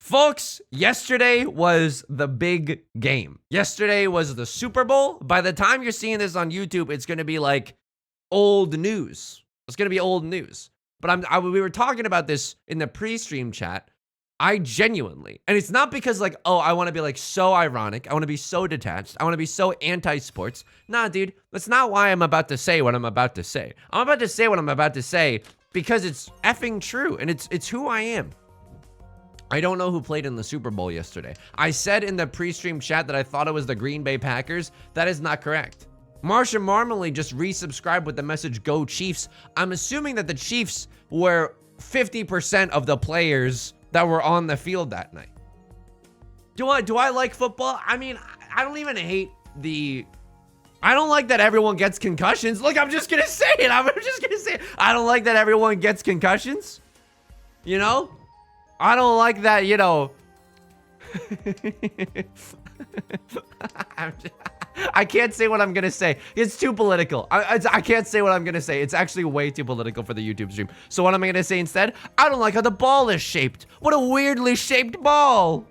Folks, yesterday was the big game. Yesterday was the Super Bowl. By the time you're seeing this on YouTube, it's going to be like old news. It's going to be old news. But we were talking about this in the pre-stream chat. I genuinely, and it's not because like, oh, I want to be like so ironic. I want to be so detached. I want to be so anti-sports. Nah, dude, that's not why I'm about to say what I'm about to say. I'm about to say what I'm about to say because it's effing true, and it's who I am. I don't know who played in the Super Bowl yesterday. I said in the pre-stream chat that I thought it was the Green Bay Packers. That is not correct. Marsha Marmalade just resubscribed with the message, "Go Chiefs." I'm assuming that the Chiefs were 50% of the players that were on the field that night. Do I like football? I mean, I don't even hate I don't like that everyone gets concussions. Look, I'm just gonna say it. I'm just gonna say it. I don't like that everyone gets concussions. You know? I don't like that, you know. I can't say what I'm gonna say. It's too political. I can't say what I'm gonna say. It's actually way too political for the YouTube stream. So what am I gonna say instead? I don't like how the ball is shaped. What a weirdly shaped ball.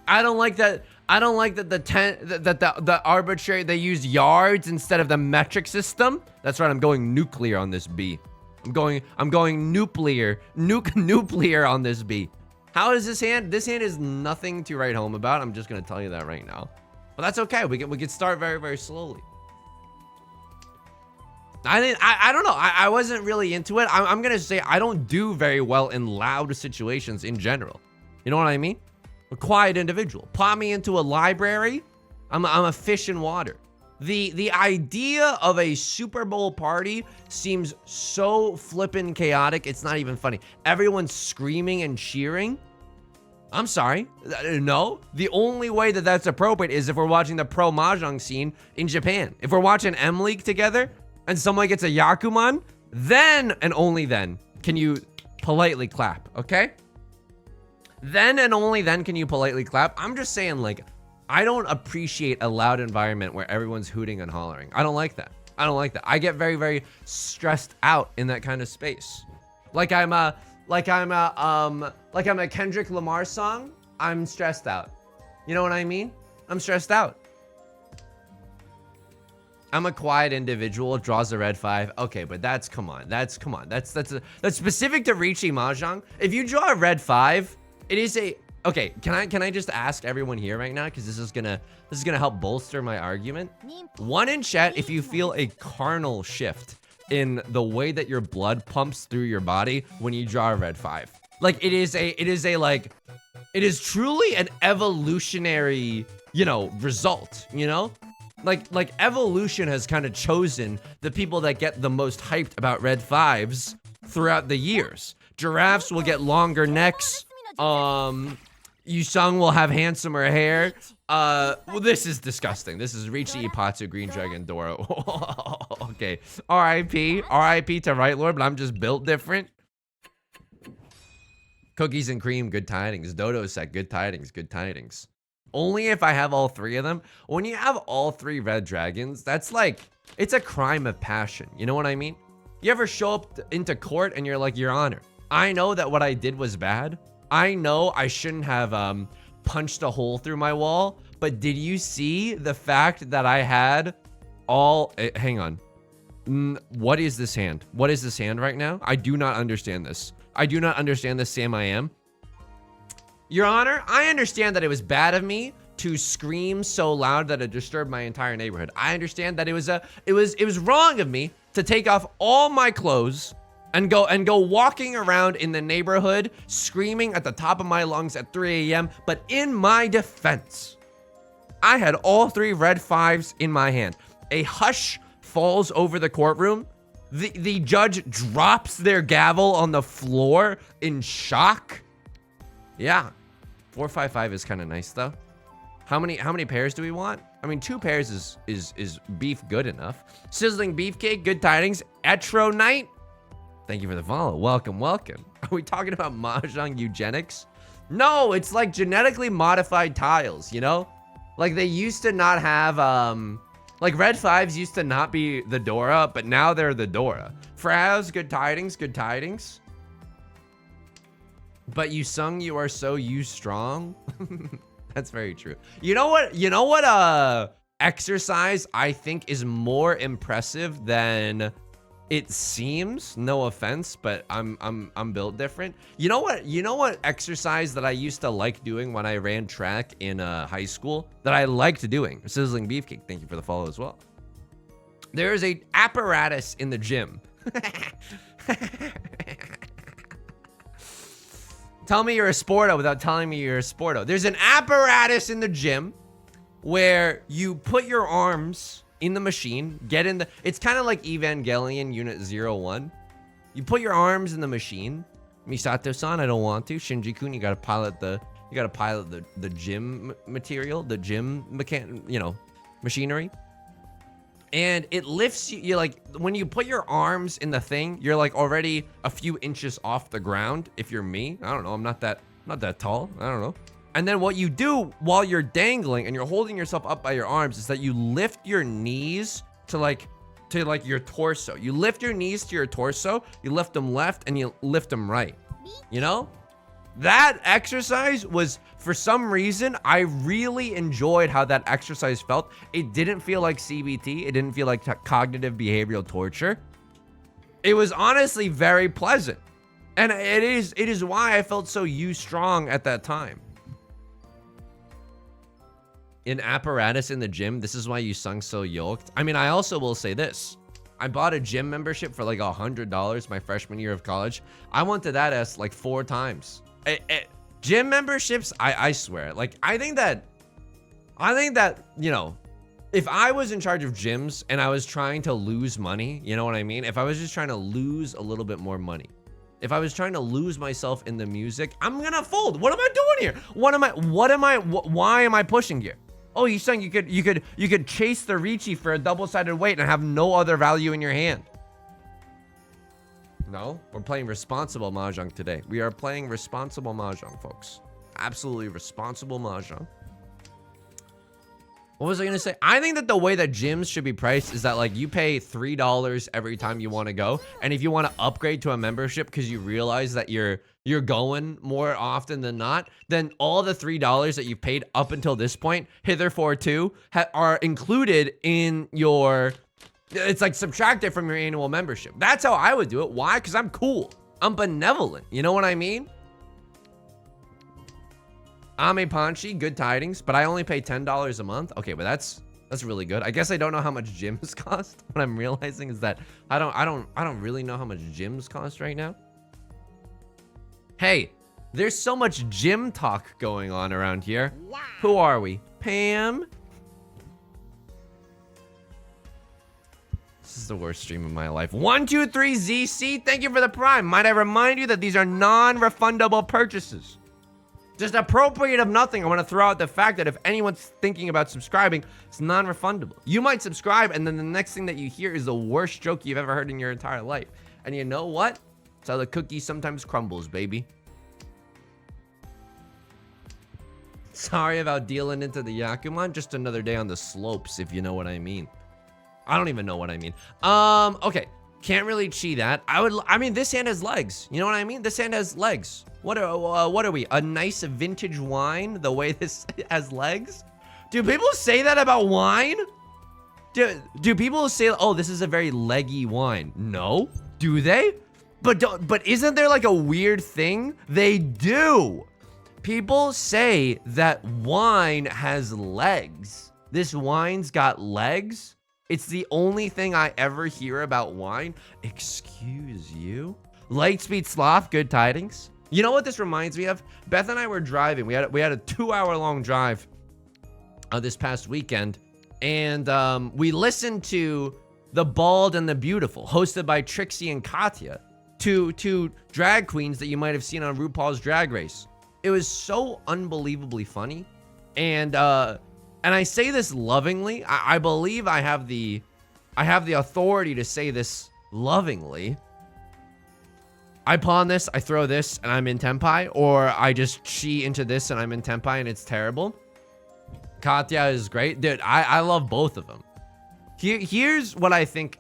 I don't like that. I don't like that the arbitrary, they use yards instead of the metric system. That's right. I'm going nuclear on this B. I'm going nuclear on this B. How is this hand? This hand is nothing to write home about. I'm just gonna tell you that right now. But that's okay. We can start very, very slowly. I don't know. I wasn't really into it. I'm gonna say I don't do very well in loud situations in general. You know what I mean? A quiet individual. Pop me into a library. I'm a fish in water. The idea of a Super Bowl party seems so flippin' chaotic, it's not even funny. Everyone's screaming and cheering. I'm sorry. No. The only way that that's appropriate is if we're watching the pro Mahjong scene in Japan. If we're watching M League together and someone gets a Yakuman, then and only then can you politely clap, okay? Then and only then can you politely clap. I'm just saying, like, I don't appreciate a loud environment where everyone's hooting and hollering. I don't like that. I don't like that. I get very, very stressed out in that kind of space. Like I'm a Kendrick Lamar song. I'm stressed out. You know what I mean? I'm stressed out. I'm a quiet individual, draws a red 5. Okay, but that's come on. That's specific to Riichi Mahjong. If you draw a red 5, it is a okay, can I just ask everyone here right now, because this is gonna help bolster my argument. One in chat if you feel a carnal shift in the way that your blood pumps through your body when you draw a red 5. Like it is truly an evolutionary, you know, result, you know? Like evolution has kind of chosen the people that get the most hyped about red 5s throughout the years. Giraffes will get longer necks. Yusong will have handsomer hair. Well, this is disgusting. This is Riichi Ipatsu, Green Dragon, Dora. Okay. R.I.P. to Right Lord, but I'm just built different. Cookies and cream, good tidings. Dodo set, good tidings, good tidings. Only if I have all 3 of them. When you have all 3 red dragons, that's like, it's a crime of passion. You know what I mean? You ever show up into court and you're like, Your Honor, I know that what I did was bad. I know I shouldn't have punched a hole through my wall, but did you see the fact that I had all... hang on. What is this hand? What is this hand right now? I do not understand this. I do not understand this, Sam I am. Your Honor, I understand that it was bad of me to scream so loud that it disturbed my entire neighborhood. I understand that it was wrong of me to take off all my clothes and go walking around in the neighborhood screaming at the top of my lungs at 3 a.m. But in my defense, I had all 3 red 5s in my hand. A hush falls over the courtroom. The judge drops their gavel on the floor in shock. Yeah, 455 is kind of nice though. How many pairs do we want? I mean, 2 pairs is beef good enough. Sizzling beefcake, good tidings. Etro Knight. Thank you for the follow. Welcome, welcome. Are we talking about Mahjong eugenics? No, it's like genetically modified tiles, you know? Like they used to not have, like red 5s used to not be the Dora, but now they're the Dora. Fraz, good tidings, good tidings. But Yusong, you are so strong. That's very true. You know what exercise I think is more impressive than it seems? No offense, but I'm built different. You know what exercise that I used to like doing when I ran track in high school that I liked doing? Sizzling Beefcake, thank you for the follow as well. There is a apparatus in the gym. Tell me you're a sporto without telling me you're a sporto. There's an apparatus in the gym where you put your arms in the machine, get in the, it's kind of like Evangelion Unit 01. You put your arms in the machine. Misato-san, I don't want to. Shinji-kun, you gotta pilot the gym material, the gym machinery. And it lifts you, like, when you put your arms in the thing, you're like already a few inches off the ground. If you're me, I don't know, I'm not that tall, I don't know. And then what you do while you're dangling and you're holding yourself up by your arms is that you lift your knees to like your torso. You lift your knees to your torso, you lift them left and you lift them right. You know? That exercise was, for some reason, I really enjoyed how that exercise felt. It didn't feel like CBT. It didn't feel like cognitive behavioral torture. It was honestly very pleasant. And it is why I felt so strong at that time. In apparatus in the gym, this is why you sung so yoked. I mean, I also will say this. I bought a gym membership for like $100 my freshman year of college. I went to that ass like 4 times. Gym memberships, I swear, like I think that, you know, if I was in charge of gyms and I was trying to lose money, you know what I mean? If I was just trying to lose a little bit more money, if I was trying to lose myself in the music, I'm gonna fold. What am I doing here? Why am I pushing here? Oh, you're saying you could chase the Riichi for a double-sided weight and have no other value in your hand. No, we're playing responsible Mahjong today. We are playing responsible Mahjong, folks. Absolutely responsible Mahjong. What was I gonna say? I think that the way that gyms should be priced is that like you pay $3 every time you want to go, and if you want to upgrade to a membership because you realize that you're going more often than not, then all the $3 that you've paid up until this point, hitherfore too, are included in your. It's like subtracted from your annual membership. That's how I would do it. Why? Because I'm cool. I'm benevolent. You know what I mean? Ame Panchi, good tidings, but I only pay $10 a month. Okay, but that's really good. I guess I don't know how much gyms cost. What I'm realizing is that I don't really know how much gyms cost right now. Hey, there's so much gym talk going on around here. Wow. Who are we? Pam? This is the worst stream of my life. 123ZC, thank you for the prime. Might I remind you that these are non-refundable purchases. Just appropriate of nothing. I want to throw out the fact that if anyone's thinking about subscribing, it's non-refundable. You might subscribe, and then the next thing that you hear is the worst joke you've ever heard in your entire life. And you know what? It's how the cookie sometimes crumbles, baby. Sorry about dealing into the Yakuman. Just another day on the slopes, if you know what I mean. I don't even know what I mean. Okay. Can't really cheat that. I mean, this hand has legs. You know what I mean? This hand has legs. What are we? A nice vintage wine? The way this has legs? Do people say that about wine? Do people say, oh, this is a very leggy wine? No. Do they? But isn't there like a weird thing? They do. People say that wine has legs. This wine's got legs. It's the only thing I ever hear about wine. Excuse you? Lightspeed Sloth, good tidings. You know what this reminds me of? Beth and I were driving. We had a 2-hour-long drive this past weekend, and we listened to The Bald and the Beautiful, hosted by Trixie and Katya, two drag queens that you might have seen on RuPaul's Drag Race. It was so unbelievably funny, and I say this lovingly. I believe I have the authority to say this lovingly. I pawn this, I throw this, and I'm in Tenpai, or I just chi into this and I'm in Tenpai and it's terrible. Katya is great. Dude, I love both of them. Here's what I think.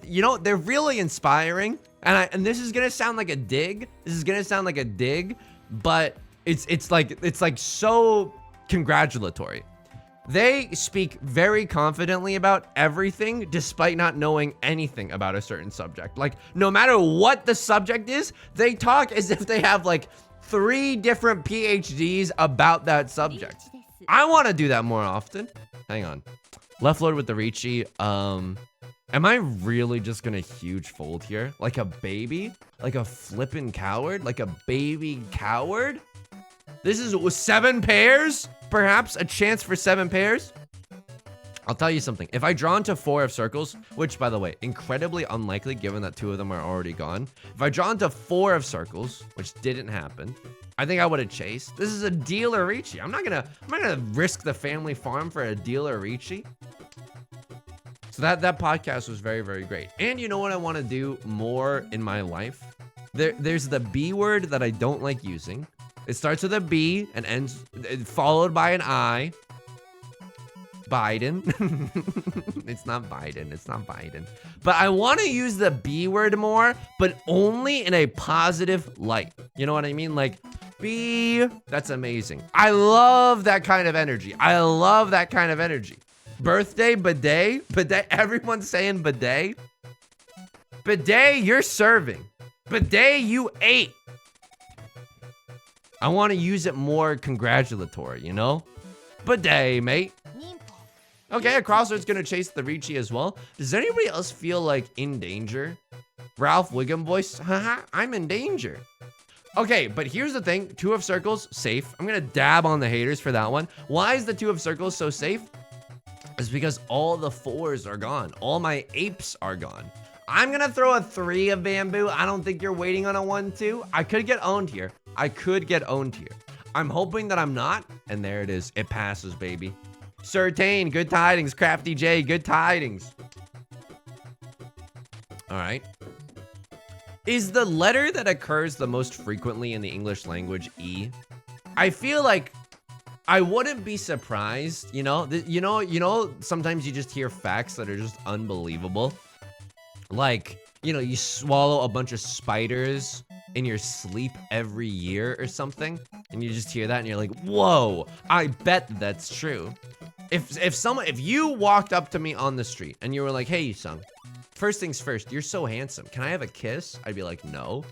You know, they're really inspiring And this is gonna sound like a dig. This is gonna sound like a dig, but it's like so congratulatory. They speak very confidently about everything despite not knowing anything about a certain subject. Like, no matter what the subject is, they talk as if they have like 3 different PhDs about that subject. I want to do that more often. Hang on. Left load with the Riichi. Am I really just gonna huge fold here? Like a baby? Like a flippin' coward? Like a baby coward? This is 7 pairs? Perhaps a chance for 7 pairs? I'll tell you something. If I draw into 4 of circles, which by the way, incredibly unlikely given that 2 of them are already gone. If I draw into 4 of circles, which didn't happen, I think I would have chased. This is a dealer Riichi. I'm not gonna risk the family farm for a dealer Riichi. So that podcast was very, very great. And you know what I want to do more in my life? There's the B word that I don't like using. It starts with a B and ends followed by an I. Biden. It's not Biden. It's not Biden. But I want to use the B word more, but only in a positive light. You know what I mean? Like, B, that's amazing. I love that kind of energy. I love that kind of energy. Birthday, bidet, bidet. Everyone's saying bidet. Bidet, you're serving. Bidet, you ate. I want to use it more congratulatory, you know? Bidet, mate. Okay, a crossroad's gonna chase the Riichi as well. Does anybody else feel like in danger? Ralph Wiggum voice, haha, I'm in danger. Okay, but here's the thing. 2 of circles, safe. I'm gonna dab on the haters for that one. Why is the 2 of circles so safe? It's because all the 4s are gone. All my apes are gone. I'm gonna throw a 3 of bamboo. I don't think you're waiting on a 1-2. I could get owned here. I could get owned here. I'm hoping that I'm not. And there it is. It passes, baby. Certain, good tidings. Crafty J, good tidings. All right. Is the letter that occurs the most frequently in the English language E? I feel like I wouldn't be surprised, you know? Sometimes you just hear facts that are just unbelievable. Like, you know, you swallow a bunch of spiders in your sleep every year or something, and you just hear that and you're like, whoa, I bet that's true. If you walked up to me on the street and you were like, hey, Yusong, first things first, you're so handsome. Can I have a kiss? I'd be like, no.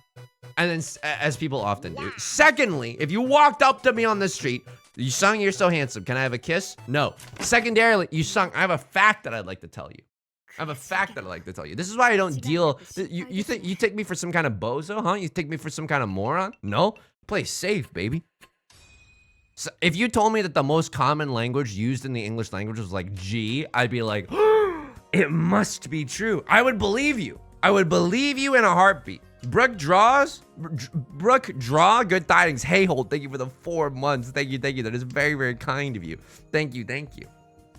And then, as people often do. Secondly, if you walked up to me on the street, Yusong, you're so handsome. Can I have a kiss? No. Secondarily, Yusong, I have a fact that I'd like to tell you. I have a fact that I'd like to tell you. This is why I don't deal. You think you take me for some kind of bozo, huh? You take me for some kind of moron? No. Play safe, baby. So if you told me that the most common language used in the English language was like G, I'd be like, it must be true. I would believe you. I would believe you in a heartbeat. Brooke draw, good tidings. Hey, Holt, thank you for the 4 months. Thank you. That is very, very kind of you. Thank you.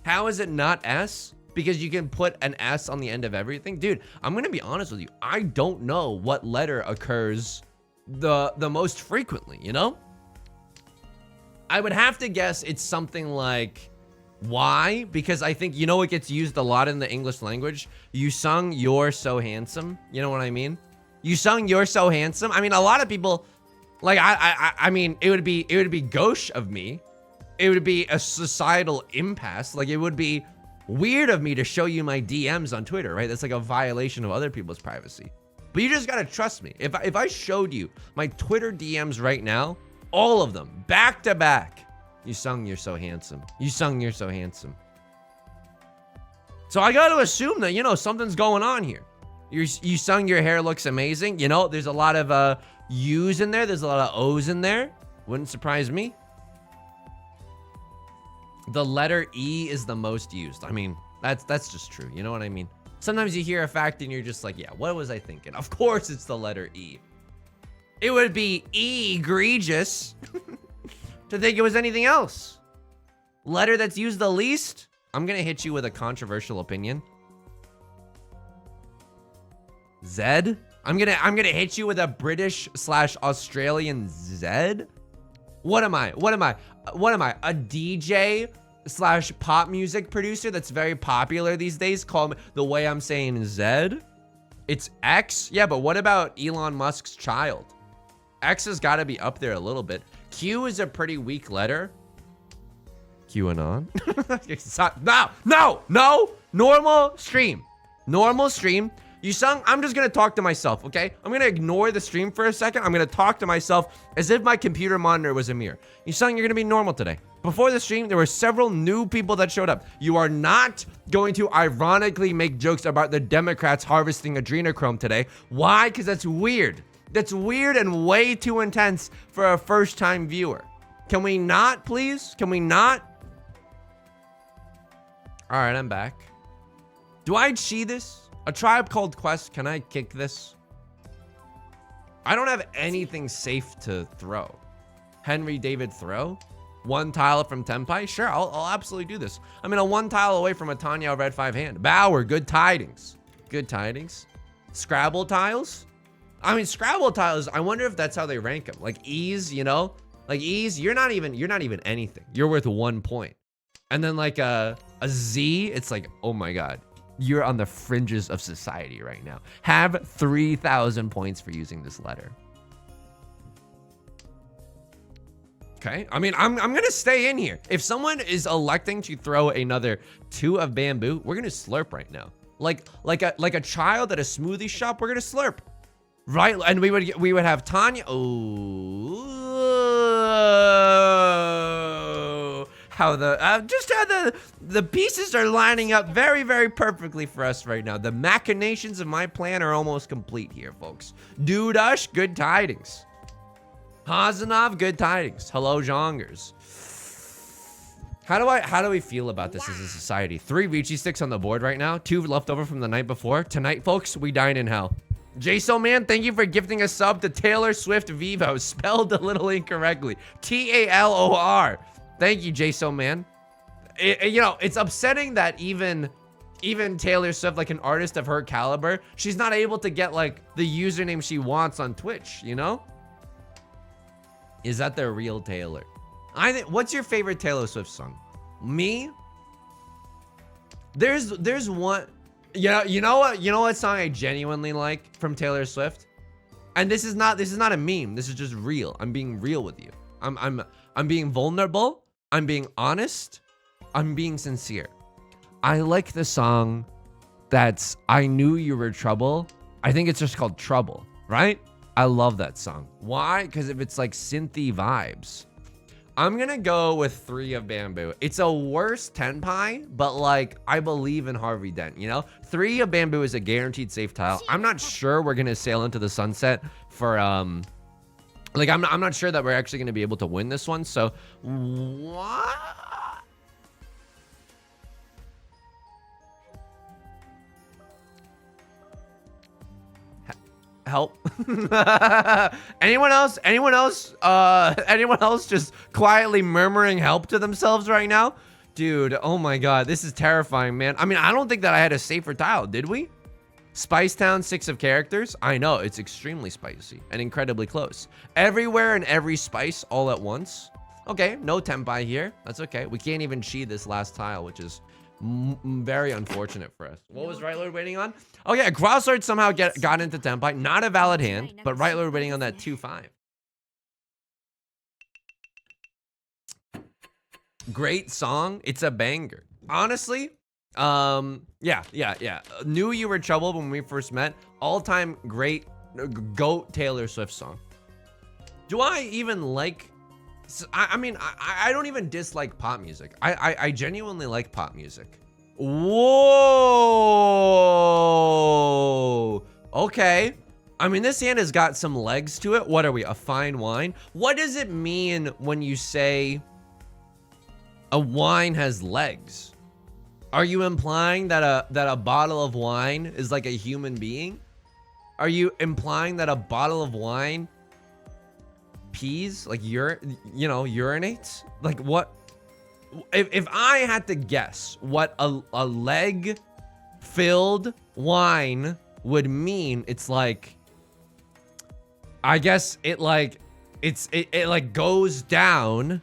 How is it not S? Because you can put an S on the end of everything. Dude, I'm gonna be honest with you. I don't know what letter occurs the most frequently, you know? I would have to guess it's something like Y, because I think, you know, it gets used a lot in the English language. Yusong, you're so handsome. You know what I mean? Yusong, you're so handsome. I mean, a lot of people, like, I mean, it would be gauche of me. It would be a societal impasse. Like, it would be weird of me to show you my DMs on Twitter, right? That's like a violation of other people's privacy. But you just gotta trust me. If I showed you my Twitter DMs right now, all of them, back to back, Yusong, you're so handsome. Yusong, you're so handsome. So I gotta assume that, you know, something's going on here. Yusong, your hair looks amazing. You know, there's a lot of U's in there. There's a lot of O's in there. Wouldn't surprise me. The letter E is the most used. I mean, that's just true. You know what I mean? Sometimes you hear a fact and you're just like, yeah, what was I thinking? Of course it's the letter E. It would be egregious to think it was anything else. Letter that's used the least? I'm gonna hit you with a controversial opinion. Z? I'm gonna hit you with a British/Australian Z? What am I? A DJ/pop music producer that's very popular these days? Call me the way I'm saying Z? It's X? Yeah, but what about Elon Musk's child? X has got to be up there a little bit. Q is a pretty weak letter. QAnon? No! Normal stream. Normal stream. Yusong, I'm just gonna talk to myself, okay? I'm gonna ignore the stream for a second. I'm gonna talk to myself as if my computer monitor was a mirror. Yusong, you're gonna be normal today. Before the stream, there were several new people that showed up. You are not going to ironically make jokes about the Democrats harvesting adrenochrome today. Why? Because that's weird. That's weird and way too intense for a first-time viewer. Can we not, please? Can we not? All right, I'm back. Do I chi this? A Tribe Called Quest, can I kick this? I don't have anything safe to throw. Henry David Thoreau? One tile from Tenpai? Sure, I'll absolutely do this. I'm in a one tile away from a Tanya red 5 hand. Bauer, good tidings. Good tidings. Scrabble tiles? I mean, Scrabble tiles, I wonder if that's how they rank them. Like ease, you know? Like ease, you're not even anything. You're worth 1 point. And then like a Z, it's like, oh my God. You're on the fringes of society right now. Have 3,000 points for using this letter. Okay, I mean, I'm gonna stay in here. If someone is electing to throw another 2 of bamboo, we're gonna slurp right now. Like a child at a smoothie shop, we're gonna slurp, right? And we would have Tanya. Oh, how the pieces are lining up very, very perfectly for us right now. The machinations of my plan are almost complete here, folks. Dudash, good tidings. Hazanov, good tidings. Hello, Zhongers. How do we feel about this as a society? 3 Riichi sticks on the board right now. 2 left over from the night before. Tonight, folks, we dine in hell. Jaso Man, thank you for gifting a sub to Taylor Swift Vivo, spelled a little incorrectly. Talor. Thank you, Jaso Man. You know, it's upsetting that even Taylor Swift, like an artist of her caliber, she's not able to get like the username she wants on Twitch, you know? Is that the real Taylor? What's your favorite Taylor Swift song? Me? There's one. You know what song I genuinely like from Taylor Swift? And this is not a meme. This is just real. I'm being real with you. I'm being vulnerable. I'm being honest. I'm being sincere. I like the song that's I Knew You Were Trouble. I think it's just called Trouble, right? I love that song. Why? Because if it's like synthy vibes. I'm gonna go with 3 of bamboo. It's a worse tenpai, but like I believe in Harvey Dent, you know? 3 of bamboo is a guaranteed safe tile. I'm not sure we're gonna sail into the sunset for like I'm not sure that we're actually gonna be able to win this one. So what? Help. Anyone else just quietly murmuring help to themselves right now? Dude, oh my God, this is terrifying, man. I mean, I don't think that I had a safer tile, did we? Spice Town, 6 of characters. I know, it's extremely spicy and incredibly close. Everywhere and every spice all at once. Okay, no tenpai here. That's okay. We can't even chi this last tile, which is very unfortunate for us. What was Right Lord waiting on? Oh yeah, Crosslord somehow got into tenpai. Not a valid hand, but Right Lord waiting on that 2-5. Great song. It's a banger. Honestly, yeah. Knew You Were Trouble when we first met. All-time great GOAT Taylor Swift song. Do I even like... I mean, I don't even dislike pop music. I genuinely like pop music. Whoa. Okay. I mean, this hand has got some legs to it. What are we, a fine wine? What does it mean when you say a wine has legs? Are you implying that a bottle of wine is like a human being? Are you implying that a bottle of wine pees, like urinates? Like what? If I had to guess what a leg filled wine would mean, it's like, I guess it like it like goes down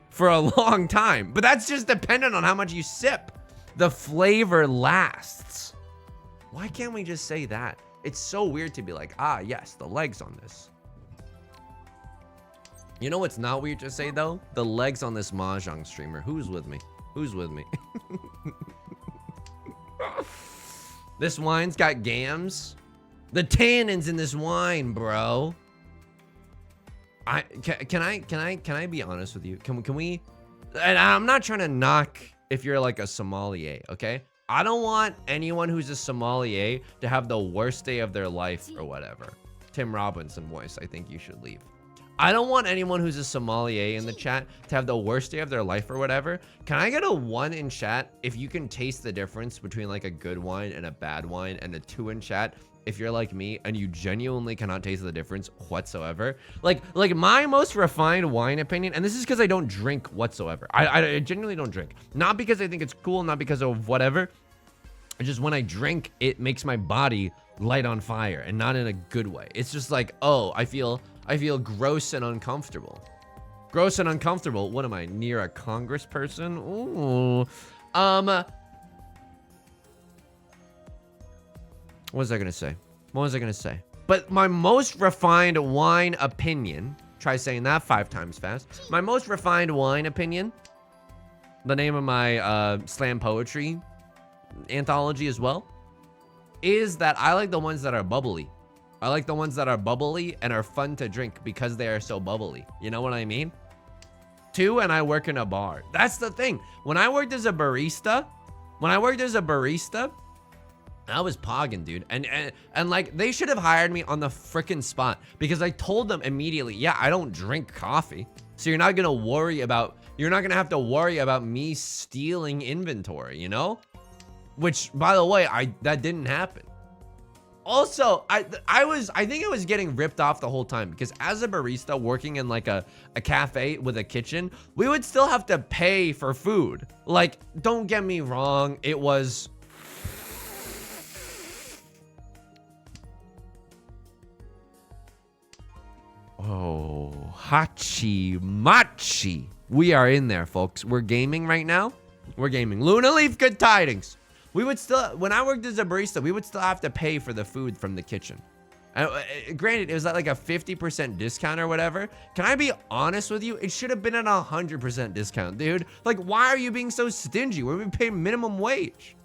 for a long time, but that's just dependent on how much you sip. The flavor lasts. Why can't we just say that? It's so weird to be like, ah, yes, the legs on this. You know what's not weird to say though? The legs on this Mahjong streamer. Who's with me? Who's with me? This wine's got gams. The tannins in this wine, bro. Can I be honest with you? Can we? And I'm not trying to knock if you're like a sommelier, okay? I don't want anyone who's a sommelier to have the worst day of their life or whatever. Tim Robinson voice, I think you should leave. I don't want anyone who's a sommelier in the chat to have the worst day of their life or whatever. Can I get a 1 in chat if you can taste the difference between like a good wine and a bad wine, and a 2 in chat if you're like me and you genuinely cannot taste the difference whatsoever? Like my most refined wine opinion, and this is because I don't drink whatsoever. I genuinely don't drink. Not because I think it's cool, not because of whatever. It's just when I drink, it makes my body light on fire, and not in a good way. It's just like, oh, I feel gross and uncomfortable. Gross and uncomfortable. What am I, near a congressperson? Ooh. What was I gonna say? What was I gonna say? But my most refined wine opinion, try saying that 5 times fast. My most refined wine opinion, the name of my slam poetry anthology as well, is that I like the ones that are bubbly. I like the ones that are bubbly and are fun to drink because they are so bubbly. You know what I mean? 2, and I work in a bar. That's the thing. When I worked as a barista, I was pogging, dude. And like, they should have hired me on the freaking spot, because I told them immediately, yeah, I don't drink coffee. So you're not gonna have to worry about me stealing inventory, you know? Which, by the way, that didn't happen. Also, I think I was getting ripped off the whole time, because as a barista working in like a cafe with a kitchen, we would still have to pay for food. Like, don't get me wrong, it was... Oh, Hachi Machi. We are in there, folks. We're gaming right now. We're gaming. Luna Leaf, good tidings. We would still, when I worked as a barista, we would still have to pay for the food from the kitchen. Granted, it was at like a 50% discount or whatever. Can I be honest with you? It should have been at 100% discount, dude. Like, why are you being so stingy? We're paying minimum wage.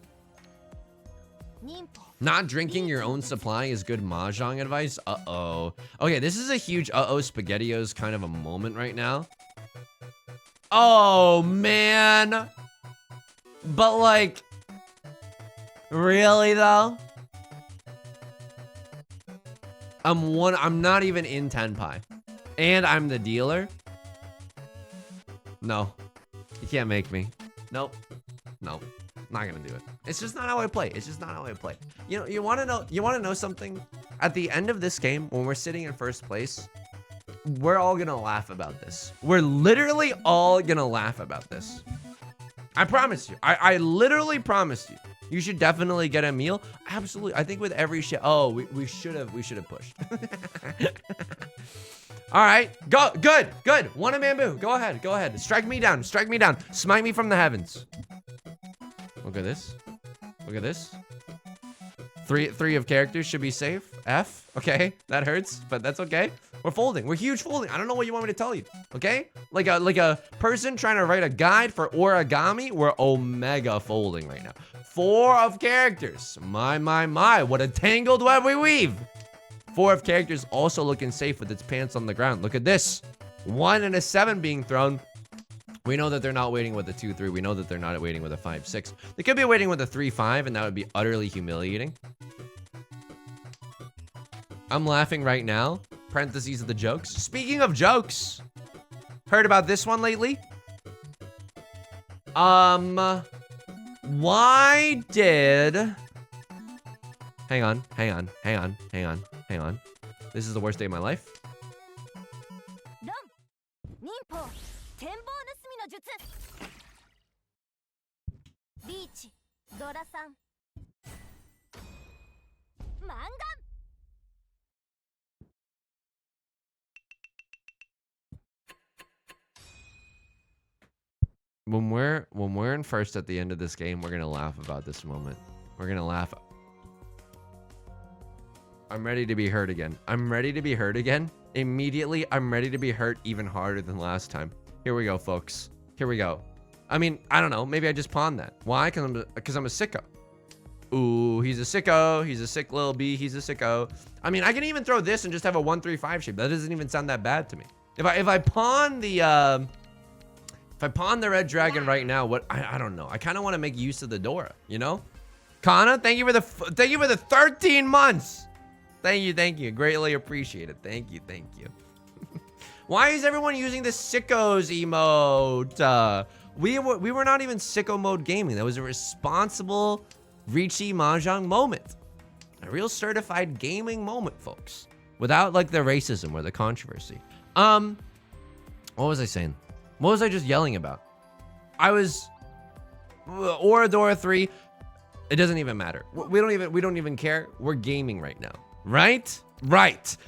Not drinking your own supply is good Mahjong advice. Uh-oh. Okay, this is a huge uh-oh SpaghettiOs kind of a moment right now. Oh, man. But like... Really though? I'm not even in Tenpai. And I'm the dealer. No. You can't make me. Nope. Nope. Not gonna do it. It's just not how I play. It's just not how I play. You know, you wanna know something? At the end of this game, when we're sitting in first place, we're all gonna laugh about this. We're literally all gonna laugh about this. I promise you. I literally promise you. You should definitely get a meal. Absolutely. I think with every shit. Oh, we should have pushed. All right. Go. Good. One a bamboo. Go ahead. Strike me down. Smite me from the heavens. Look at this. Three of characters should be safe. F. Okay. That hurts, but that's okay. We're folding. We're huge folding. I don't know what you want me to tell you. Okay? Like a person trying to write a guide for origami. We're omega folding right now. 4 of characters. My. What a tangled web we weave. 4 of characters also looking safe with its pants on the ground. Look at this. 1 and a 7 being thrown. We know that they're not waiting with a 2-3. We know that they're not waiting with a 5-6. They could be waiting with a 3-5, and that would be utterly humiliating. I'm laughing right now. Parentheses of the jokes. Speaking of jokes, heard about this one lately? Why did... Hang on. This is the worst day of my life. When we're in first at the end of this game, we're gonna laugh about this moment. We're gonna laugh. I'm ready to be hurt again. I'm ready to be hurt again. Immediately, I'm ready to be hurt even harder than last time. Here we go, folks. Here we go. I mean, I don't know. Maybe I just pawned that. Why? Because I'm a sicko. Ooh, he's a sicko. He's a sick little bee. He's a sicko. I mean, I can even throw this and just have a 1-3-5 shape. That doesn't even sound that bad to me. If I pawn the red dragon right now, what I don't know. I kind of want to make use of the Dora, you know? Kana, thank you for the 13 months. Thank you. Greatly appreciated. Thank you. Why is everyone using the sickos emote? We were not even sicko mode gaming. That was a responsible Riichi Mahjong moment. A real certified gaming moment, folks. Without like the racism or the controversy. What was I saying? What was I just yelling about? I was Oradora 3. It doesn't even matter. We don't even care. We're gaming right now. Right?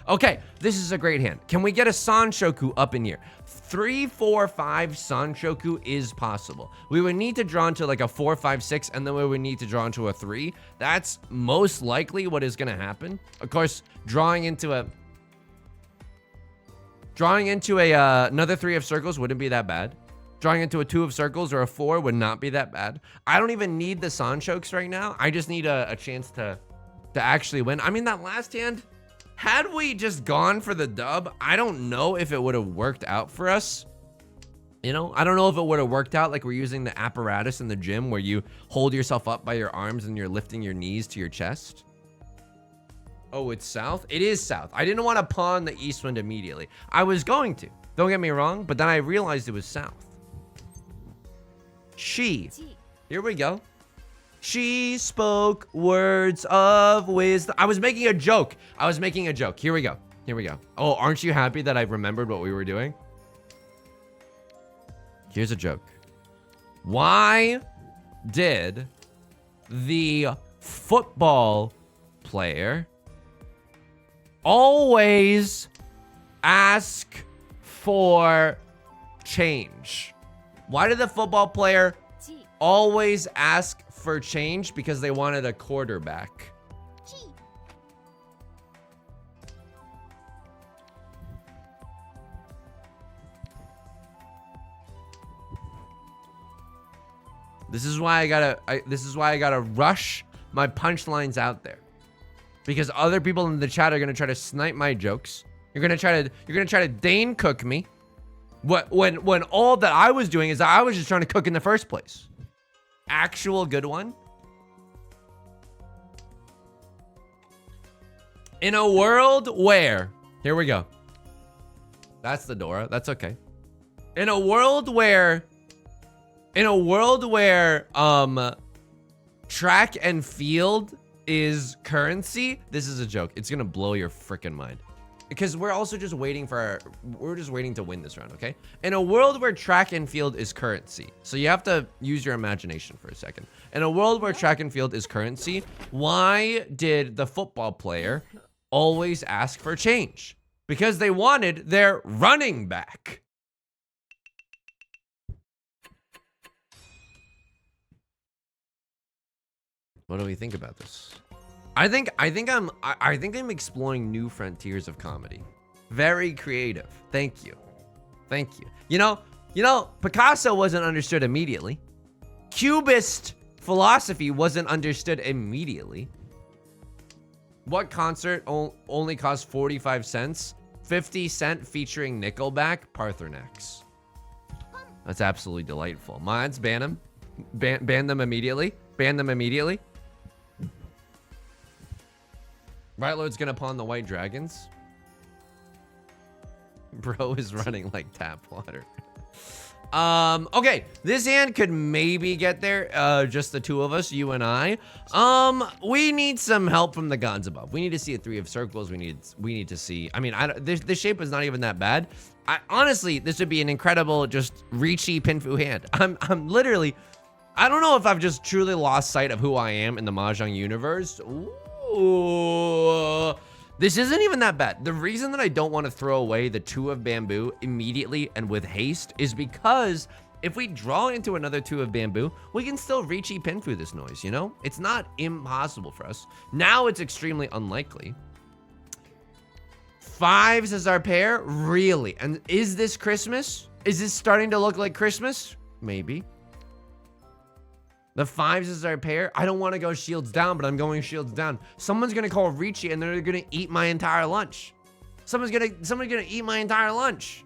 Okay, this is a great hand. Can we get a Sanshoku up in here? 3, 4, 5 Sanshoku is possible. We would need to draw into like a 4, 5, 6, and then we would need to draw into a 3. That's most likely what is gonna happen. Of course, drawing into another 3 of circles wouldn't be that bad. Drawing into a 2 of circles or a 4 would not be that bad. I don't even need the Sanshoks right now. I just need a chance to actually win. I mean, that last hand, had we just gone for the dub, I don't know if it would have worked out for us. You know, I don't know if it would have worked out like we're using the apparatus in the gym where you hold yourself up by your arms and you're lifting your knees to your chest. Oh, it's south? It is south. I didn't want to pawn the east wind immediately. I was going to. Don't get me wrong, but then I realized it was south. Here we go. She spoke words of wisdom. I was making a joke. Here we go. Oh, aren't you happy that I remembered what we were doing? Here's a joke. Why did the football player always ask for change? Why did the football player always ask for change? Because they wanted a quarterback. This is why I gotta rush my punchlines out there, because other people in the chat are gonna try to snipe my jokes. You're gonna try to Dane cook me. When all that I was doing is I was just trying to cook in the first place. Actual good one. In a world where, here we go. That's the Dora. That's okay. In a world where track and field is currency. This is a joke. It's gonna blow your freaking mind. Because we're also just waiting to win this round, okay? In a world where track and field is currency, so you have to use your imagination for a second. In a world where track and field is currency, why did the football player always ask for change? Because they wanted their running back. What do we think about this? I think I'm exploring new frontiers of comedy. Very creative. Thank you. You know, Picasso wasn't understood immediately. Cubist philosophy wasn't understood immediately. What concert only cost 45 cents? 50 Cent featuring Nickelback, Parthenax. That's absolutely delightful. Mods, ban them. Ban them immediately. Right Lord's gonna pawn the white dragons. Bro is running like tap water. Okay, this hand could maybe get there. Just the two of us, you and I. We need some help from the gods above. We need to see a 3 of circles. We need to see. I mean, this shape is not even that bad. Honestly, this would be an incredible just Riichi Pinfu hand. I'm literally. I don't know if I've just truly lost sight of who I am in the Mahjong universe. Ooh, this isn't even that bad. The reason that I don't want to throw away the 2 of bamboo immediately and with haste is because if we draw into another 2 of bamboo, we can still Riichi Pinfu this noise, you know? It's not impossible for us. Now it's extremely unlikely. 5s as our pair? Really? And is this Christmas? Is this starting to look like Christmas? Maybe. The 5s as our pair? I don't want to go shields down, but I'm going shields down. Someone's going to call Riichi and they're going to eat my entire lunch. Someone's going to eat my entire lunch.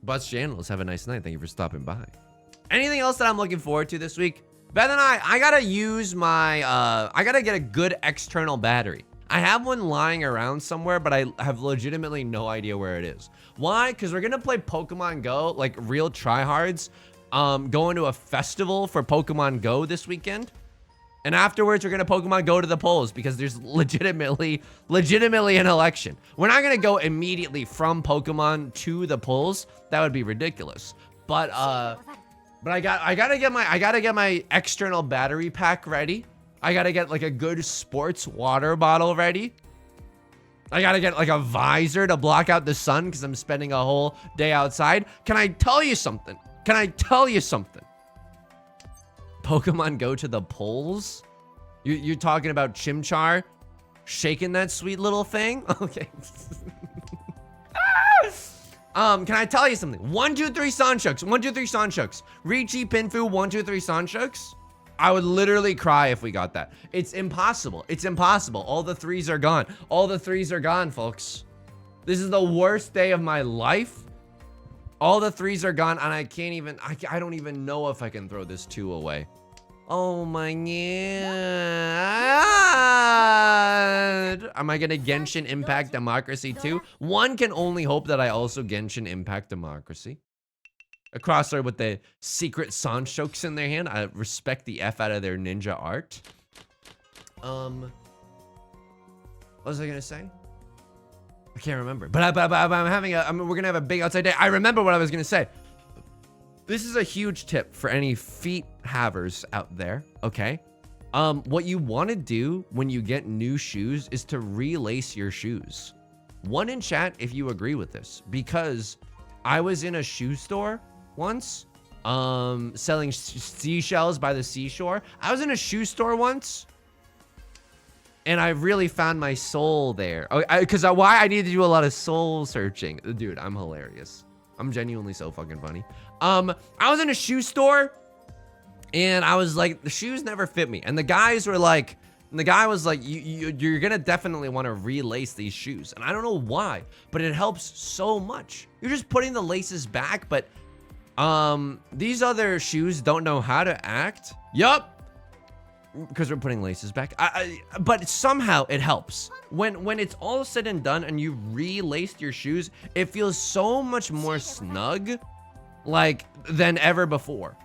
Butts channels, have a nice night. Thank you for stopping by. Anything else that I'm looking forward to this week? Beth and I gotta use my, I gotta get a good external battery. I have one lying around somewhere, but I have legitimately no idea where it is. Why? Because we're gonna play Pokemon Go, like real tryhards, going to a festival for Pokemon Go this weekend. And afterwards, we're gonna Pokemon Go to the polls because there's legitimately an election. We're not gonna go immediately from Pokemon to the polls. That would be ridiculous. But I gotta get my external battery pack ready. I gotta get like a good sports water bottle ready. I gotta get like a visor to block out the sun because I'm spending a whole day outside. Can I tell you something? Pokemon Go to the polls? You're talking about Chimchar shaking that sweet little thing? Okay. Can I tell you something? 1, 2, 3 Sanchuks. 1, 2, 3 Sanchuks. Riichi, Pinfu, 1, 2, 3 Sanchuks. I would literally cry if we got that. It's impossible. It's impossible. All the 3s are gone. All the 3s are gone, folks. This is the worst day of my life. All the 3s are gone, and I can't even, I don't even know if I can throw this 2 away. Oh my god. Am I gonna Genshin Impact Democracy too? One can only hope that I also Genshin Impact Democracy. A crossroad with the secret Sanchoks in their hand. I respect the F out of their ninja art. What was I gonna say? I can't remember. But I'm having a, we're gonna have a big outside day. I remember what I was gonna say. This is a huge tip for any feet havers out there, okay? What you want to do when you get new shoes is to relace your shoes. One in chat if you agree with this, because I was in a shoe store once, selling seashells by the seashore. I was in a shoe store once, and I really found my soul there. Because why? I need to do a lot of soul searching. Dude, I'm hilarious. I'm genuinely so fucking funny. I was in a shoe store and I was like, the shoes never fit me. And the guys were like, the guy was like, you're gonna definitely want to relace these shoes. And I don't know why, but it helps so much. You're just putting the laces back, but these other shoes don't know how to act. Yup. Because we're putting laces back. But somehow it helps. When it's all said and done and you relaced your shoes, it feels so much more snug, like, than ever before.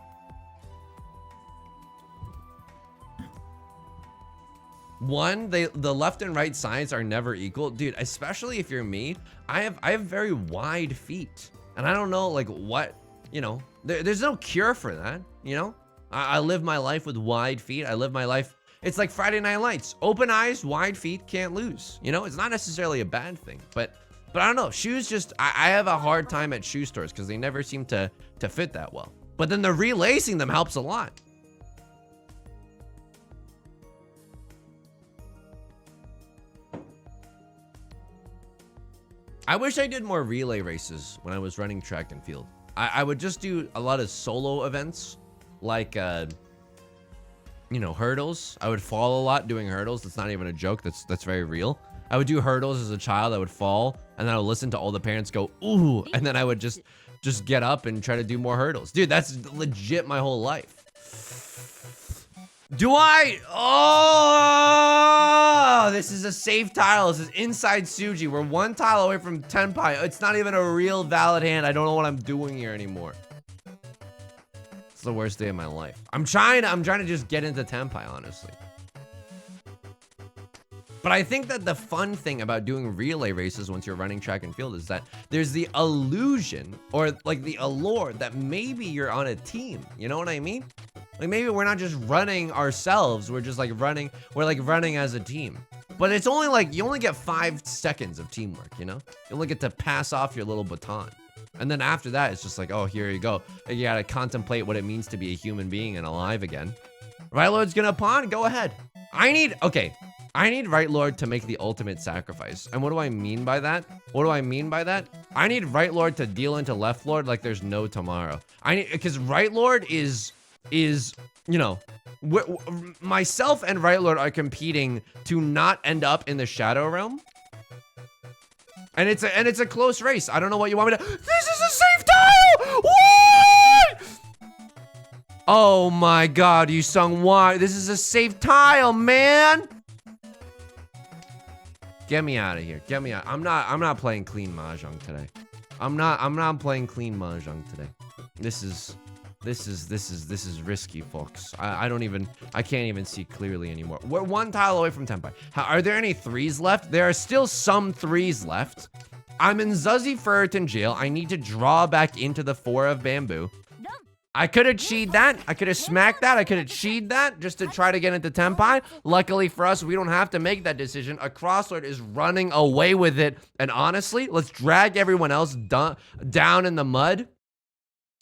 One, the left and right sides are never equal. Dude, especially if you're me, I have very wide feet. And I don't know, like, what, you know, there's no cure for that, you know? I live my life with wide feet. I live my life, it's like Friday Night Lights. Open eyes, wide feet, can't lose. You know, it's not necessarily a bad thing, but I don't know. Shoes just, I have a hard time at shoe stores because they never seem to fit that well. But then the relacing them helps a lot. I wish I did more relay races when I was running track and field. I would just do a lot of solo events, like, you know, hurdles. I would fall a lot doing hurdles. That's not even a joke. That's very real. I would do hurdles as a child. I would fall, and then I would listen to all the parents go, ooh, and then I would just get up and try to do more hurdles. Dude, that's legit my whole life. Do I? Oh, this is a safe tile. This is inside Suji. We're one tile away from Tenpai. It's not even a real valid hand. I don't know what I'm doing here anymore. It's the worst day of my life. I'm trying to just get into Tenpai, honestly. But I think that the fun thing about doing relay races once you're running track and field is that there's the illusion, or like the allure, that maybe you're on a team. You know what I mean? Like, maybe we're not just running ourselves, we're just like running, we're like running as a team. But it's only like, you only get 5 seconds of teamwork, you know? You only get to pass off your little baton. And then after that, it's just like, oh, here you go. You gotta contemplate what it means to be a human being and alive again. Right, Lord's gonna pawn? Go ahead. Okay. I need Right Lord to make the ultimate sacrifice. And what do I mean by that? What do I mean by that? I need Right Lord to deal into Left Lord like there's no tomorrow. Because Right Lord is, you know, myself and Right Lord are competing to not end up in the Shadow Realm. And it's a close race. I don't know what you want me to. This is a safe tile! What? Oh my god, Yusong, why? This is a safe tile, man! Get me out of here. Get me out. I'm not playing clean Mahjong today. I'm not playing clean Mahjong today. This is risky, folks. I can't even see clearly anymore. We're one tile away from Tenpai. Are there any 3s left? There are still some 3s left. I'm in Zuzzy Ferritin jail. I need to draw back into the 4 of bamboo. I could have cheated that. I could have smacked that. I could have cheated that just to try to get into Tenpai. Luckily for us, we don't have to make that decision. A Crosslord is running away with it. And honestly, let's drag everyone else down in the mud.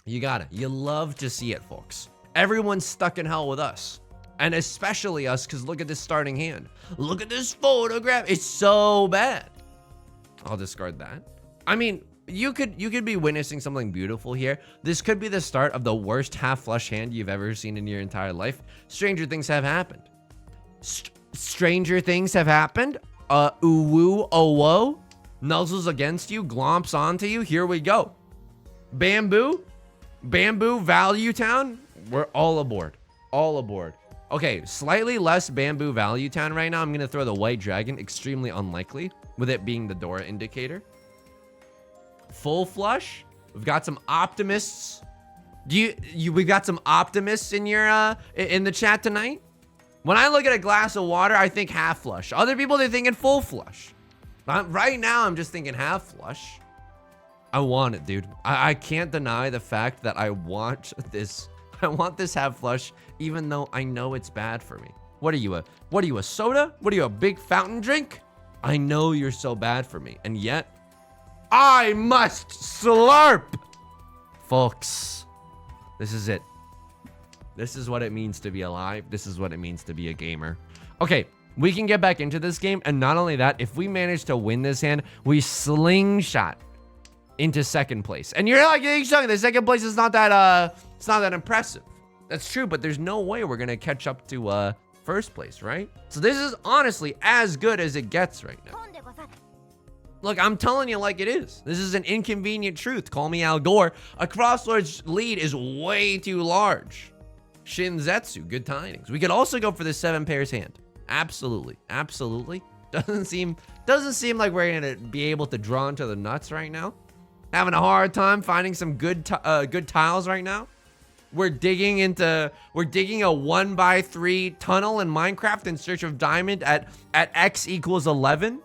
You got it. You love to see it, folks. Everyone's stuck in hell with us. And especially us, because look at this starting hand. Look at this photograph. It's so bad. I'll discard that. I mean, you could be witnessing something beautiful here. This could be the start of the worst half flush hand you've ever seen in your entire life. Stranger things have happened. Stranger things have happened. Uwu owo. Nuzzles against you. Glomps onto you. Here we go. Bamboo. Bamboo Value Town. We're all aboard. All aboard. Okay, slightly less Bamboo Value Town right now. I'm going to throw the White Dragon. Extremely unlikely, with it being the Dora indicator. Full flush. We've got some optimists. We've got some optimists in your in the chat tonight. When I look at a glass of water, I think half flush. Other people, they're thinking full flush. Right now, I'm just thinking half flush. I want it, dude. I can't deny the fact that I want this. I want this half flush, even though I know it's bad for me. What are you, a soda? What are you, a big fountain drink? I know you're so bad for me, and yet I must slurp. Folks, this is it. This is what it means to be alive. This is what it means to be a gamer. Okay, we can get back into this game, and not only that, if we manage to win this hand, we slingshot into second place. And you're like, hey, the second place is not that it's not that impressive. That's true, but there's no way we're gonna catch up to first place, right? So this is honestly as good as it gets right now. Look, I'm telling you like it is. This is an inconvenient truth. Call me Al Gore. A Crosslord's lead is way too large. Shinzetsu, good tidings. We could also go for the 7 pairs hand. Absolutely, absolutely. Doesn't seem like we're gonna be able to draw into the nuts right now. Having a hard time finding some good tiles right now. We're digging a 1x3 tunnel in Minecraft in search of diamond at x equals 11.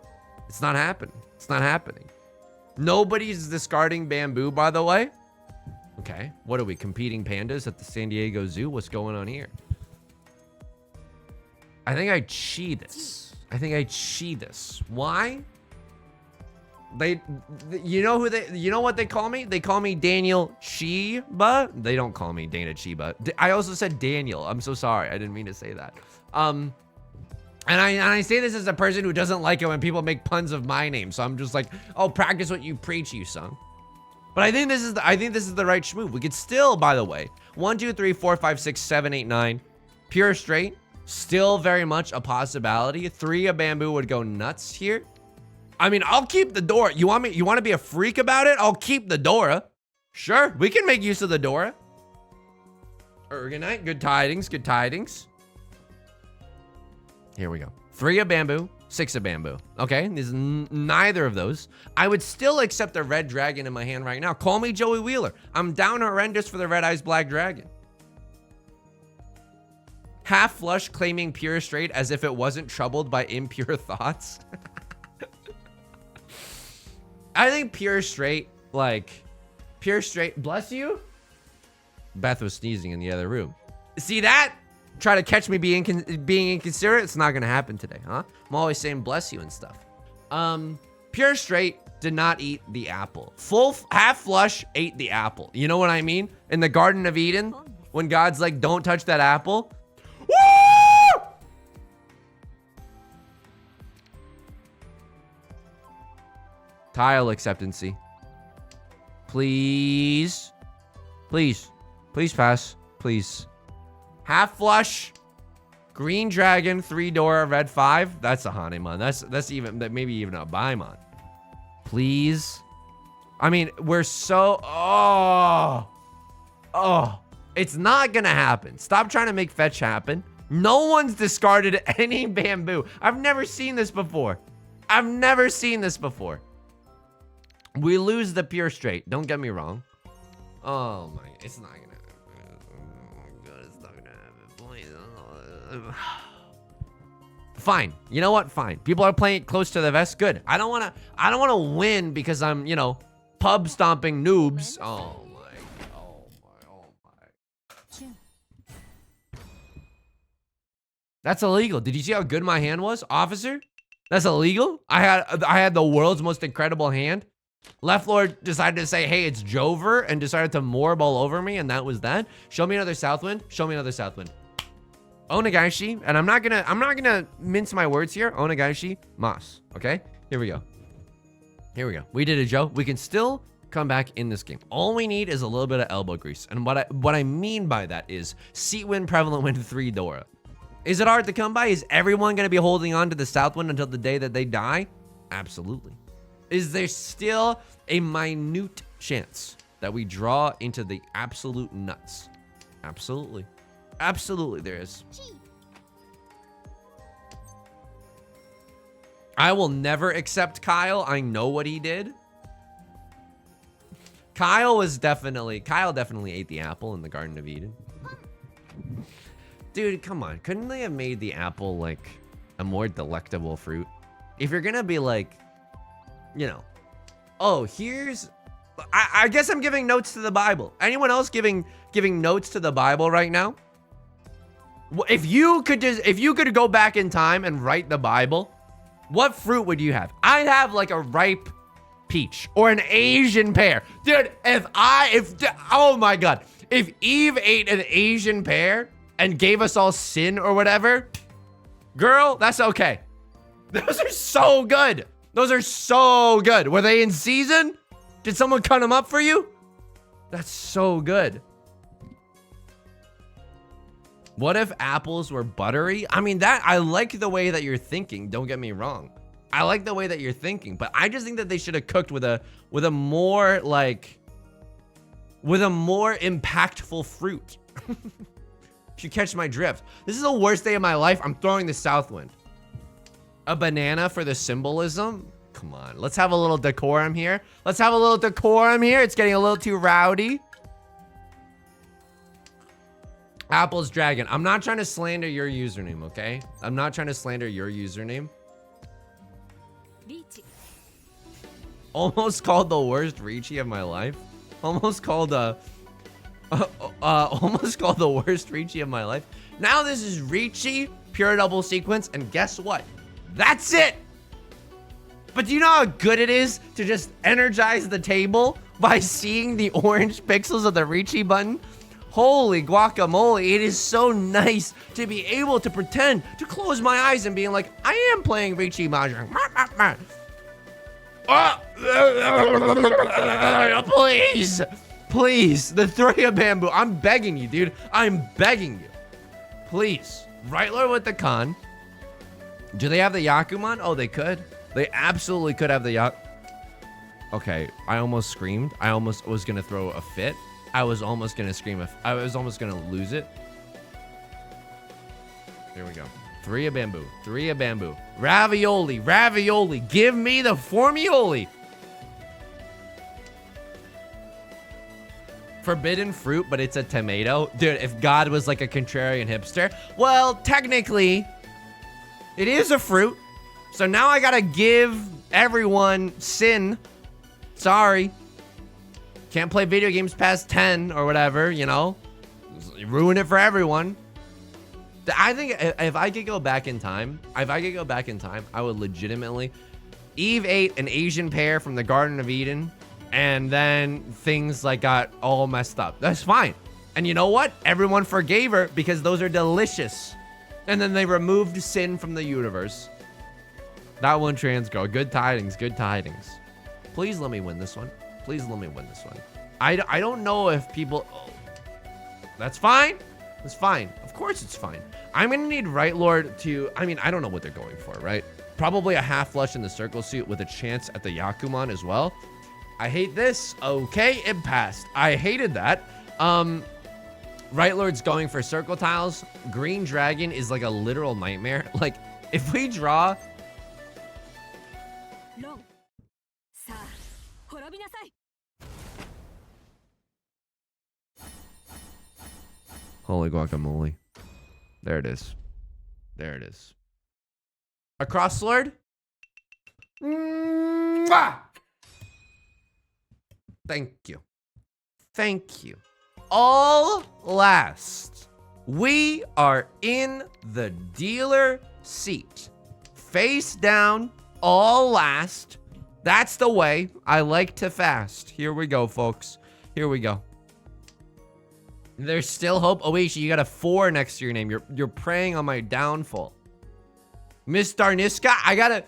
It's not happening. It's not happening. Nobody's discarding bamboo, by the way. Okay, what are we, competing pandas at the San Diego Zoo? What's going on here? I think I cheat this. Why? You know what they call me? They call me Daniel Chiba. They don't call me Dana Chiba. I also said Daniel. I'm so sorry. I didn't mean to say that. And I say this as a person who doesn't like it when people make puns of my name. So I'm just like, oh, practice what you preach, Yusong. But I think this is the right schmove. We could still, by the way, 1, 2, 3, 4, 5, 6, 7, 8, 9, pure straight. Still very much a possibility. 3 of bamboo would go nuts here. I mean, I'll keep the Dora. You want to be a freak about it? I'll keep the Dora. Sure, we can make use of the Dora. Ergonite, good tidings, good tidings. Here we go. 3 of bamboo, 6 of bamboo. Okay, there's neither of those. I would still accept a red dragon in my hand right now. Call me Joey Wheeler. I'm down horrendous for the red eyes black dragon. Half flush claiming pure straight as if it wasn't troubled by impure thoughts. I think pure straight, bless you? Beth was sneezing in the other room. See that? Try to catch me being inconsiderate. It's not gonna happen today, huh? I'm always saying bless you and stuff. Pure straight did not eat the apple. Full half flush ate the apple. You know what I mean? In the Garden of Eden, when God's like, don't touch that apple. Woo! Tile acceptancy. Please. Please. Please pass. Please. Half flush. Green dragon, 3-door, red 5. That's a Hanemon. That's even, maybe even a Baimon. Please. I mean, we're so, it's not gonna happen. Stop trying to make fetch happen. No one's discarded any bamboo. I've never seen this before. I've never seen this before. We lose the pure straight. Don't get me wrong. Oh my, it's not gonna happen. Oh my God, it's not gonna happen. Please. Fine. You know what? Fine. People are playing it close to the vest. Good. I don't wanna win because I'm, you know, pub stomping noobs. Oh my. That's illegal. Did you see how good my hand was, officer? That's illegal? I had the world's most incredible hand. Left Lord decided to say, hey, it's Jover, and decided to morb all over me, and that was that. Show me another Southwind. Show me another Southwind. Onagaishi, and I'm not gonna mince my words here. Onagaishi, Mas. Okay? Here we go. Here we go. We did it, Joe. We can still come back in this game. All we need is a little bit of elbow grease. And what I mean by that is Seat Wind, Prevalent Wind, 3 Dora. Is it hard to come by? Is everyone going to be holding on to the Southwind until the day that they die? Absolutely. Is there still a minute chance that we draw into the absolute nuts? Absolutely. Absolutely there is. I will never accept Kyle. I know what he did. Kyle definitely ate the apple in the Garden of Eden. Dude, come on. Couldn't they have made the apple, like, a more delectable fruit? If you're gonna be like, you know, oh, here's... I guess I'm giving notes to the Bible. Anyone else giving notes to the Bible right now? If you could go back in time and write the Bible, what fruit would you have? I'd have, like, a ripe peach or an Asian pear. Dude, oh my God. If Eve ate an Asian pear and gave us all sin or whatever, girl, that's okay. Those are so good. Those are so good. Were they in season? Did someone cut them up for you? That's so good. What if apples were buttery? I mean, I like the way that you're thinking. Don't get me wrong. I like the way that you're thinking, but I just think that they should have cooked with a more impactful fruit. You catch my drift. This is the worst day of my life. I'm throwing the Southwind. A banana for the symbolism? Come on, let's have a little decorum here. Let's have a little decorum here. It's getting a little too rowdy. Apple's Dragon. I'm not trying to slander your username, okay? I'm not trying to slander your username. Riichi. Almost called the worst Riichi of my life. Almost called almost called the worst Riichi of my life. Now this is Riichi, pure double sequence, and guess what? That's it! But do you know how good it is to just energize the table by seeing the orange pixels of the Riichi button? Holy guacamole, it is so nice to be able to pretend to close my eyes and being like, I am playing Riichi Mahjong. Please! Please, the 3 of bamboo. I'm begging you, dude. I'm begging you. Please. Right Lord with the con. Do they have the Yakuman? Oh, they could. They absolutely could have the Okay, I almost screamed. I almost was gonna throw a fit. I was almost gonna scream. I was almost gonna lose it. Here we go. 3 of bamboo. 3 of bamboo. Ravioli. Ravioli. Give me the formioli. Forbidden fruit, but it's a tomato. Dude, if God was like a contrarian hipster. Well, technically, it is a fruit. So now I gotta give everyone sin. Sorry. Can't play video games past 10 or whatever, you know? You ruin it for everyone. I think if I could go back in time, I would legitimately... Eve ate an Asian pear from the Garden of Eden, and then things like got all messed up. That's fine. And you know what? Everyone forgave her because those are delicious. And then they removed sin from the universe. That one trans girl. Good tidings, good tidings. Please let me win this one. Please let me win this one. I don't know if people... Oh, that's fine. That's fine. Of course it's fine. I'm going to need Right Lord to... I mean, I don't know what they're going for, right? Probably a half flush in the circle suit with a chance at the Yakuman as well. I hate this. Okay, it passed. I hated that. Right Lord's going for circle tiles. Green Dragon is like a literal nightmare. Like, if we draw... Holy guacamole. There it is. There it is. A cross sword? Thank you. Thank you. All last. We are in the dealer seat. Face down, all last. That's the way I like to fast. Here we go, folks. Here we go. There's still hope. Oishi, you got a 4 next to your name. You're preying on my downfall. Miss Darniska, I gotta...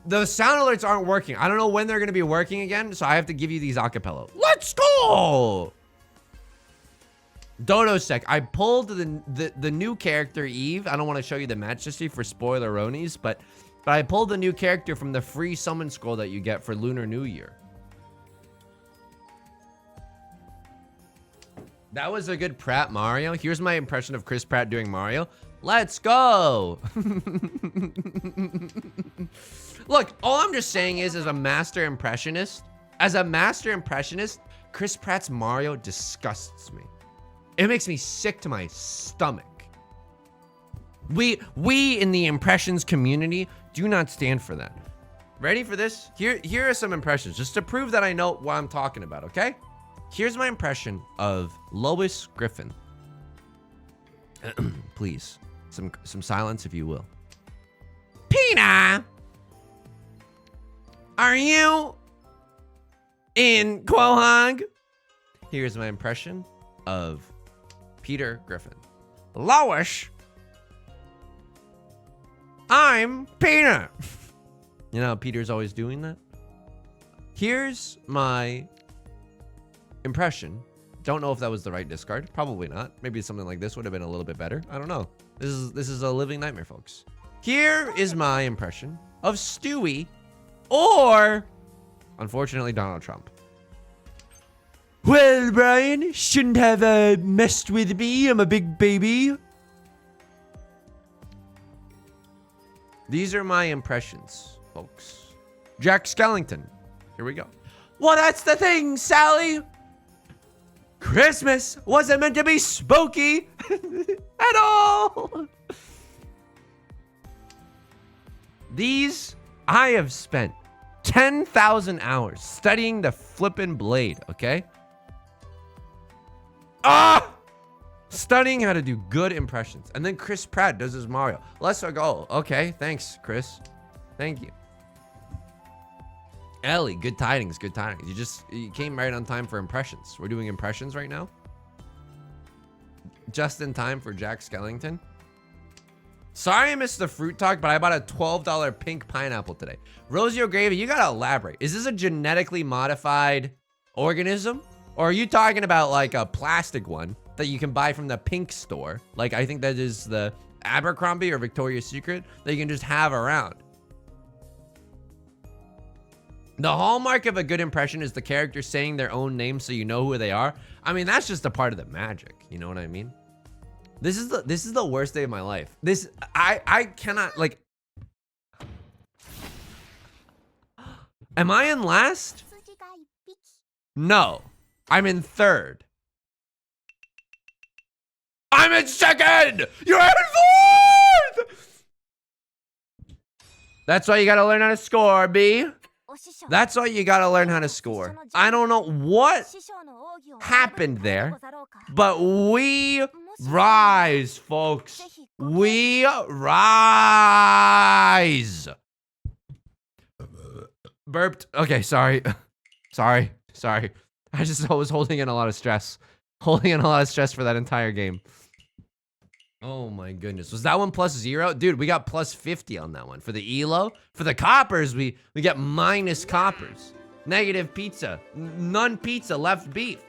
The sound alerts aren't working. I don't know when they're gonna be working again, so I have to give you these acapella. Let's go! Dodosek, I pulled the new character, Eve. I don't want to show you the match history for spoiler-ronies, but I pulled the new character from the free summon scroll that you get for Lunar New Year. That was a good Pratt Mario. Here's my impression of Chris Pratt doing Mario. Let's go. Look, all I'm just saying is, as a master impressionist, Chris Pratt's Mario disgusts me. It makes me sick to my stomach. We in the impressions community do not stand for that. Ready for this? Here are some impressions, just to prove that I know what I'm talking about, okay? Here's my impression of Lois Griffin. Please, some silence if you will. Pina! Are you in Quahog? Here's my impression of Peter Griffin. Lois! I'm Peter! You know how Peter's always doing that? Here's my impression. Don't know if that was the right discard. Probably not. Maybe something like this would have been a little bit better. I don't know. This is a living nightmare, folks. Here is my impression of Stewie, or unfortunately Donald Trump. Well, Brian, shouldn't have messed with me. I'm a big baby. These are my impressions, folks. Jack Skellington. Here we go. Well, that's the thing, Sally. Christmas wasn't meant to be spooky at all. These, I have spent 10,000 hours studying the flippin' blade, okay? Studying how to do good impressions. And then Chris Pratt does his Mario. Let's go. Okay, thanks, Chris. Thank you. Ellie, good tidings, good tidings. You came right on time for impressions. We're doing impressions right now. Just in time for Jack Skellington. Sorry I missed the fruit talk, but I bought a $12 pink pineapple today. Rosie O'Gravy, you gotta elaborate. Is this a genetically modified organism? Or are you talking about like a plastic one that you can buy from the pink store? Like, I think that is the Abercrombie or Victoria's Secret that you can just have around. The hallmark of a good impression is the character saying their own name so you know who they are. I mean, that's just a part of the magic. You know what I mean? This is the worst day of my life. I cannot, like... Am I in last? No. I'm in third. I'm in second! You're in fourth! That's why you gotta learn how to score, B. That's why you gotta learn how to score. I don't know what happened there, but we rise, folks. We rise. Burped. Okay, sorry. Sorry. I was holding in a lot of stress. Holding in a lot of stress for that entire game. Oh my goodness. Was that one +0? Dude, we got +50 on that one. For the elo, for the coppers, we get minus coppers. Negative pizza. None pizza, left beef.